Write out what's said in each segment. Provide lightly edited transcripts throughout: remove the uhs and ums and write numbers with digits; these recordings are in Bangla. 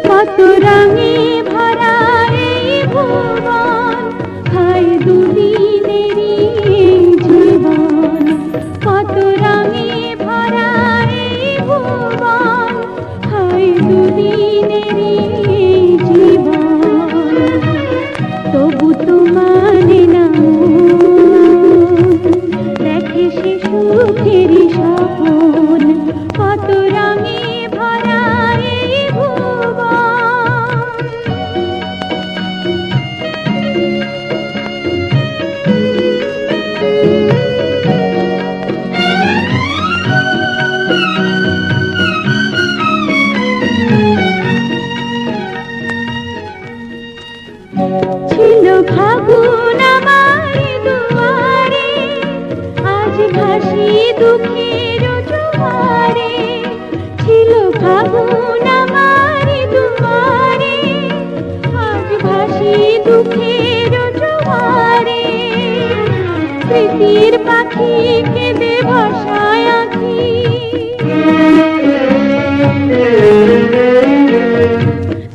কত রঙে ভরা এই ভুবন, হায় দুদিনেরই জীবন। কত রঙে ভরা এই ভুবন, হায় দুদিনেরই জীবন। তবু তো মানে না দেখে সে সুখেরই স্বপন। কত রঙে ভরা এই ভুবন। ছিল ফাগুন আমার দুয়ারে, আজ ভাসি দুঃখের জোয়ারে। ছিল ফাগুন আমার দুয়ারে, আজ ভাসি দুঃখের জোয়ারে। স্মৃতির পাখি কেঁদে ভাসায় আঁখি,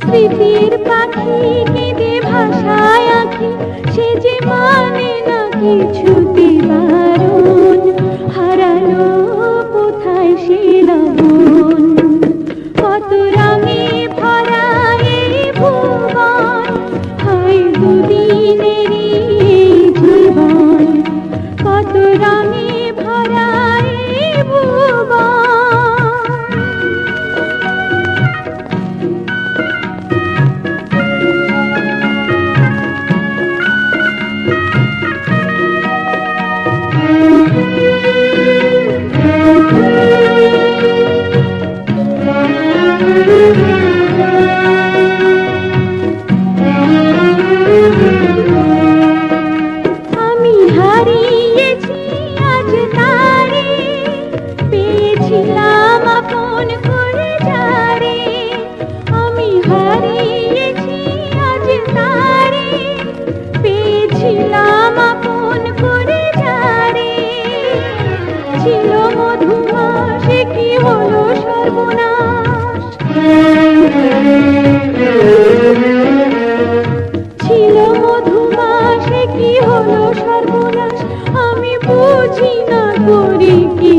স্মৃতির পাখি কেঁদে ভাসায় আঁখি। সে যে মানে না কিছুতে বারণ, হারালো কোথায় সে লবণ। কত রঙে ভরা এই ভুবন, হায় দুদিনেরই জীবন। কত রঙে ভরা এই ভুবন। আমি হারিয়েছি আজ তারে, পেয়েছিলাম আপন করে যারে। আমি হারিয়েছি আজ তারে, পেয়েছিলাম আপন করে যারে। ছিল মধুমাস কি হলো সর্বনাশ, ছিল মধুমাস কি হলো সর্বনাশ। আমি বুঝি না করি কি